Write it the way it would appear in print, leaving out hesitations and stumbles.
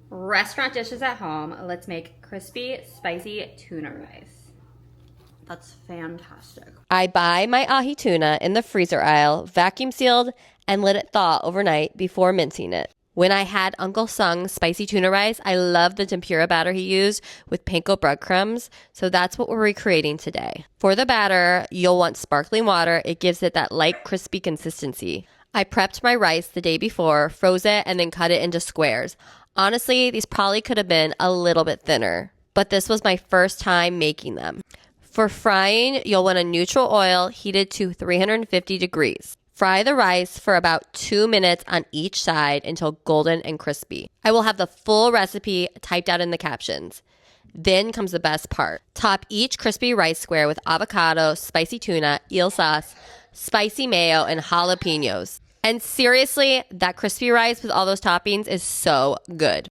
Restaurant dishes at home. Let's make crispy, spicy tuna rice. That's fantastic. I buy my ahi tuna in the freezer aisle, vacuum sealed, and let it thaw overnight before mincing it. When I had Uncle Sung's spicy tuna rice, I loved the tempura batter he used with panko breadcrumbs, so that's what we're recreating today. For the batter, you'll want sparkling water. It gives it that light, crispy consistency. I prepped my rice the day before, froze it, and then cut it into squares. Honestly, these probably could have been a little bit thinner, but this was my first time making them. For frying, you'll want a neutral oil heated to 350 degrees. Fry the rice for about 2 minutes on each side until golden and crispy. I will have the full recipe typed out in the captions. Then comes the best part. Top each crispy rice square with avocado, spicy tuna, eel sauce, spicy mayo, and jalapenos. And seriously, that crispy rice with all those toppings is so good.